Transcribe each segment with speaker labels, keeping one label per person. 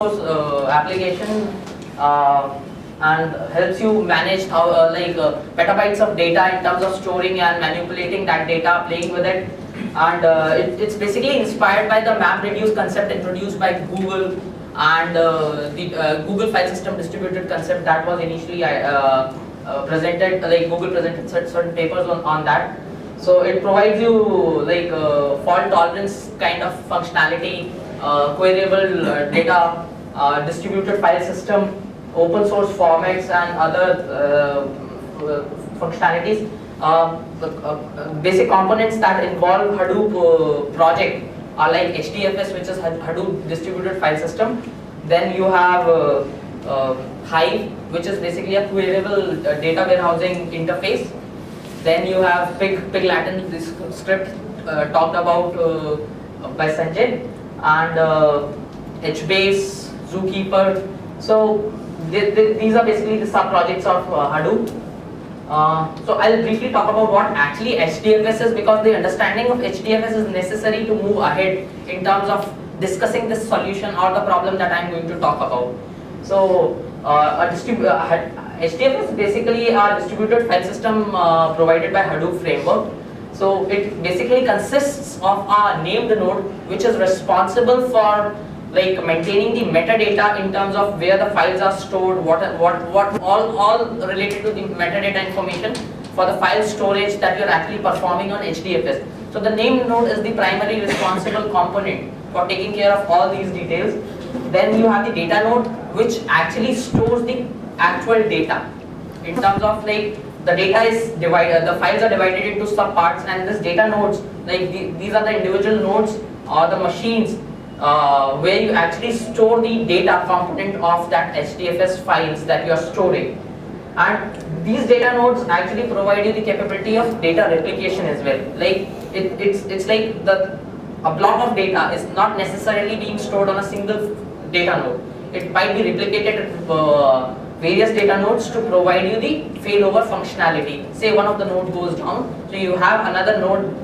Speaker 1: application and helps you manage how petabytes of data in terms of storing and manipulating that data, playing with it, and it's basically inspired by the MapReduce concept introduced by Google and the Google file system distributed concept that was initially presented. Google presented certain papers on that. So it provides you fault tolerance kind of functionality, queryable data, distributed file system, open source formats, and other functionalities. Basic components that involve Hadoop project are like HDFS, which is Hadoop distributed file system. Then you have Hive, which is basically a queryable data warehousing interface. Then you have Pig Latin, this script talked about by Sanjay, and HBase, Zookeeper. So these are basically the sub projects of Hadoop. So I'll briefly talk about what actually HDFS is, because the understanding of HDFS is necessary to move ahead in terms of discussing this solution or the problem that I'm going to talk about. So HDFS is basically a distributed file system provided by Hadoop framework. So it basically consists of a named node which is responsible for maintaining the metadata in terms of where the files are stored, what all related to the metadata information for the file storage that you're actually performing on HDFS. So the named node is the primary responsible component for taking care of all these details. Then you have the data node, which actually stores the actual data in terms of the data is divided, the files are divided into subparts, and this data nodes, these are the individual nodes or the machines where you actually store the data component of that HDFS files that you are storing. And these data nodes actually provide you the capability of data replication as well. It's like a block of data is not necessarily being stored on a single data node. It might be replicated various data nodes to provide you the failover functionality. Say one of the nodes goes down, so you have another node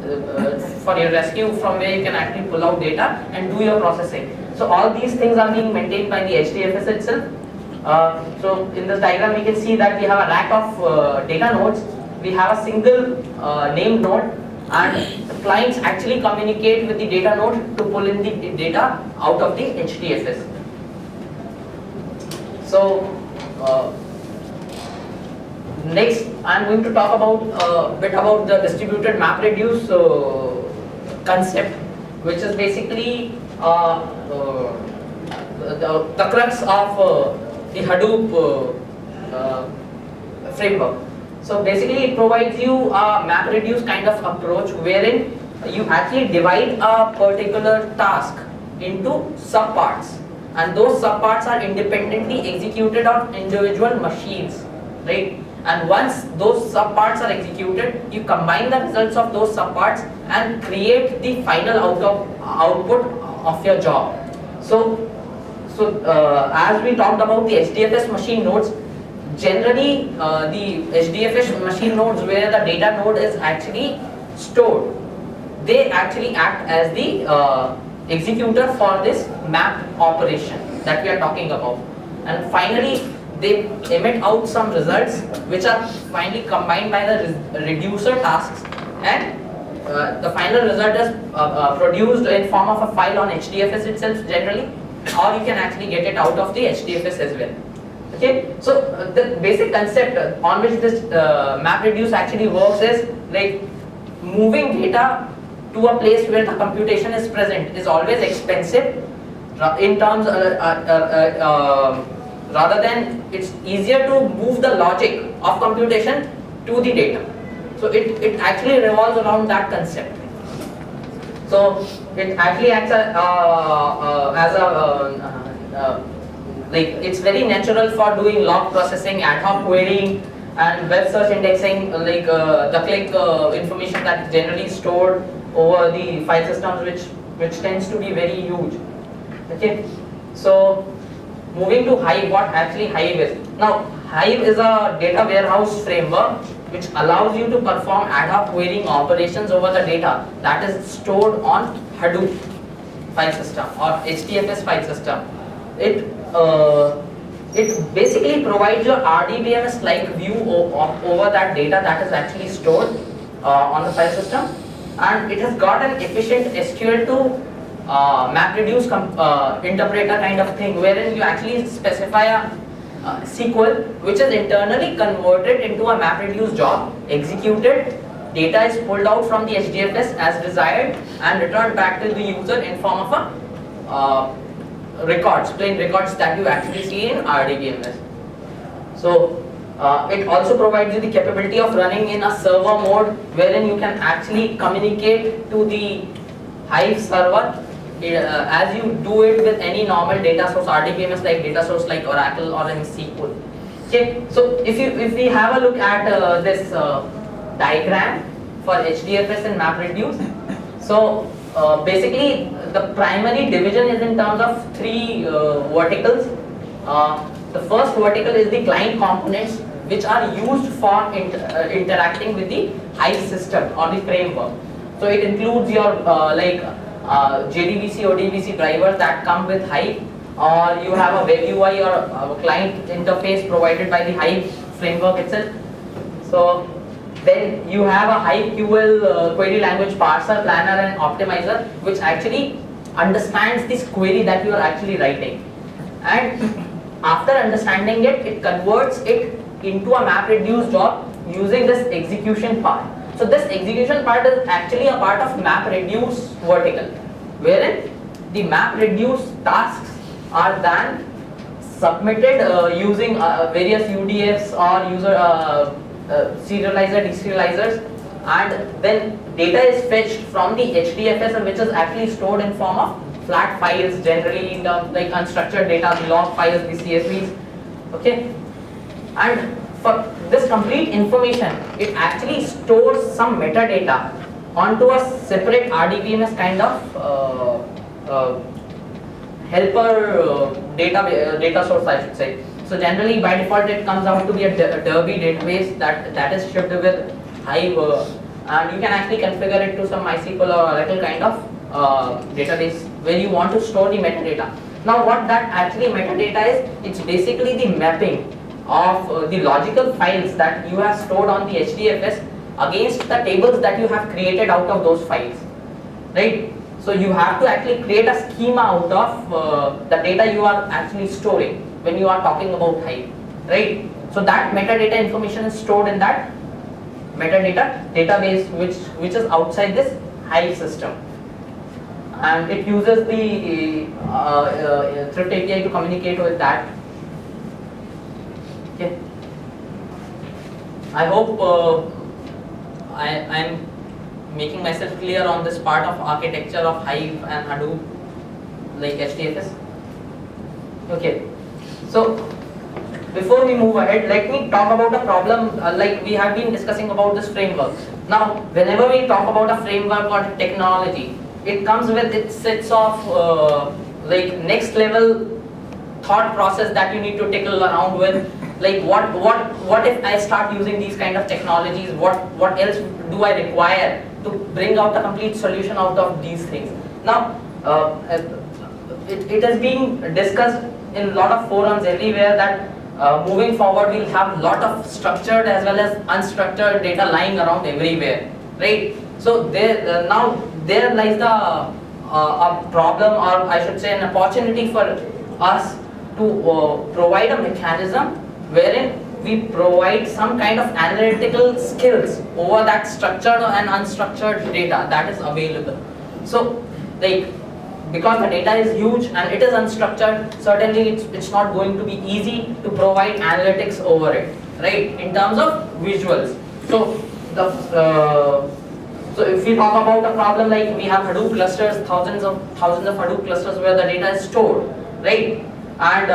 Speaker 1: for your rescue from where you can actually pull out data and do your processing. So all these things are being maintained by the HDFS itself. So in this diagram we can see that we have a rack of data nodes. We have a single named node, and the clients actually communicate with the data node to pull in the data out of the HDFS. So next I'm going to talk about a bit about the distributed MapReduce concept, which is basically the crux of the Hadoop framework. So basically it provides you a MapReduce kind of approach wherein you actually divide a particular task into subparts, and those subparts are independently executed on individual machines, right? And once those subparts are executed, you combine the results of those subparts and create the final output of your job. So as we talked about the HDFS machine nodes, generally the HDFS machine nodes where the data node is actually stored, they actually act as the executor for this map operation that we are talking about. And finally they emit out some results which are finally combined by the reducer tasks, and the final result is produced in form of a file on HDFS itself generally, or you can actually get it out of the HDFS as well. Okay, so the basic concept on which this MapReduce actually works is moving data to a place where the computation is present is always expensive in terms rather than it's easier to move the logic of computation to the data. So it actually revolves around that concept. So it actually acts as a it's very natural for doing log processing, ad hoc querying, and web search indexing, the click information that is generally stored over the file systems, which tends to be very huge. Okay, so moving to Hive, what actually Hive is. Now Hive is a data warehouse framework which allows you to perform ad hoc querying operations over the data that is stored on Hadoop file system or HDFS file system. it it basically provides your RDBMS like view over that data that is actually stored on the file system, and it has got an efficient SQL to MapReduce interpreter kind of thing, wherein you actually specify a SQL which is internally converted into a MapReduce job, executed, data is pulled out from the HDFS as desired and returned back to the user in form of a records, plain records that you actually see in RDBMS. So it also provides you the capability of running in a server mode, wherein you can actually communicate to the Hive server as you do it with any normal data source, RDBMS like data source like Oracle or in SQL. Okay, so if we have a look at this diagram for HDFS and MapReduce, so basically the primary division is in terms of three verticals. The first vertical is the client components, which are used for interacting with the Hive system or the framework. So it includes your JDBC or DBC drivers that come with Hive, or you have a web UI or a client interface provided by the Hive framework itself. So then you have a HiveQL query language parser, planner and optimizer, which actually understands this query that you are actually writing, and after understanding it, it converts it into a MapReduce job using this execution part. So this execution part is actually a part of MapReduce vertical, wherein the MapReduce tasks are then submitted using various UDFs or user serializer, deserializers, and then data is fetched from the HDFS, which is actually stored in form of flat files, generally in terms like unstructured data, the log files, the CSVs. Okay, and for this complete information, it actually stores some metadata onto a separate RDBMS kind of helper data source, I should say. So generally by default it comes out to be a Derby database that is shipped with Hive, and you can actually configure it to some MySQL or Oracle kind of database where you want to store the metadata. Now what that actually metadata is, it's basically the mapping of the logical files that you have stored on the HDFS against the tables that you have created out of those files, right? So you have to actually create a schema out of the data you are actually storing when you are talking about Hive, right? So that metadata information is stored in that metadata database which is outside this Hive system, and it uses the Thrift API to communicate with that. Okay, I hope I'm making myself clear on this part of architecture of Hive and Hadoop like HDFS. Okay, so before we move ahead, let me talk about a problem like we have been discussing about this framework. Now whenever we talk about a framework or technology, it comes with its sets of like next level thought process that you need to tickle around with. Like what if I start using these kind of technologies, what else do I require to bring out a complete solution out of these things? Now it has been discussed in a lot of forums everywhere that moving forward we'll have a lot of structured as well as unstructured data lying around everywhere, right? So there now there lies the a problem, or I should say an opportunity for us to provide a mechanism wherein we provide some kind of analytical skills over that structured and unstructured data that is available. So like, because the data is huge and it is unstructured, certainly it's not going to be easy to provide analytics over it, right, in terms of visuals. So the so if we talk about a problem like we have Hadoop clusters, thousands of Hadoop clusters where the data is stored, right, and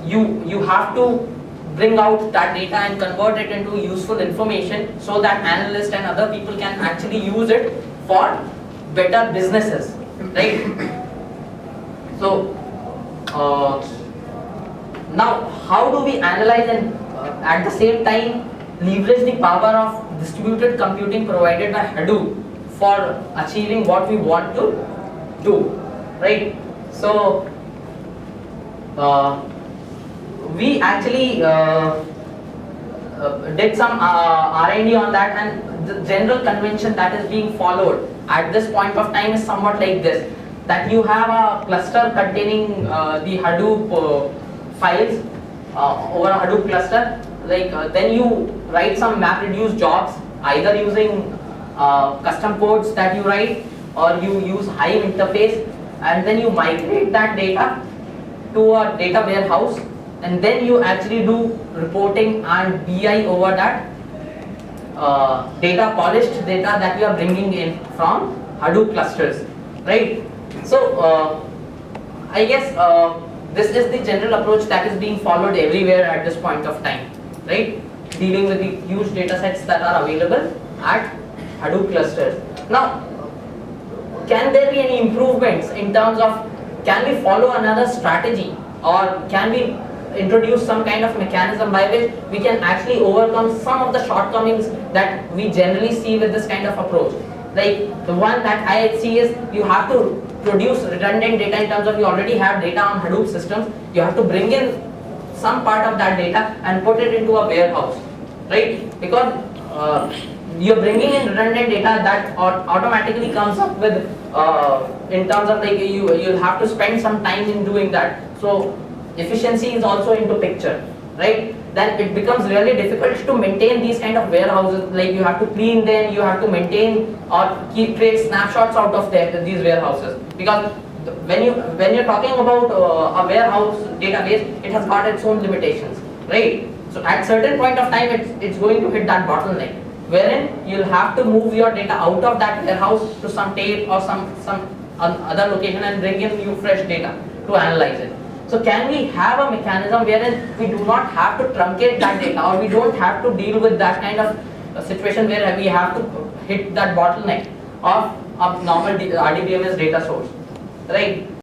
Speaker 1: you have to bring out that data and convert it into useful information so that analysts and other people can actually use it for better businesses, right? So now how do we analyze and at the same time leverage the power of distributed computing provided by Hadoop for achieving what we want to do, right? So uh, we actually did some R&D on that, and the general convention that is being followed at this point of time is somewhat like this: that you have a cluster containing the Hadoop files over a Hadoop cluster. Then you write some MapReduce jobs, either using custom codes that you write, or you use Hive interface, and then you migrate that data to a data warehouse, and then you actually do reporting and BI over that polished data that you are bringing in from Hadoop clusters, right? So I guess this is the general approach that is being followed everywhere at this point of time, right? Dealing with the huge data sets that are available at Hadoop clusters. Now, can there be any improvements in terms of, can we follow another strategy, or can we introduce some kind of mechanism by which we can actually overcome some of the shortcomings that we generally see with this kind of approach? Like, the one that I see is, you have to produce redundant data in terms of, you already have data on Hadoop systems, you have to bring in some part of that data and put it into a warehouse, right? Because you're bringing in redundant data that automatically comes up with, in terms of like, you'll have to spend some time in doing that. So efficiency is also into picture, right? Then it becomes really difficult to maintain these kind of warehouses. Like, you have to clean them, you have to maintain or create snapshots out of these warehouses, because when you're talking about a warehouse database, it has got its own limitations, right? So at certain point of time, it's going to hit that bottleneck, wherein you'll have to move your data out of that warehouse to some tape or some other location and bring in new fresh data to analyze it. So can we have a mechanism wherein we do not have to truncate that data, or we don't have to deal with that kind of situation where we have to hit that bottleneck of a normal RDBMS data source, right?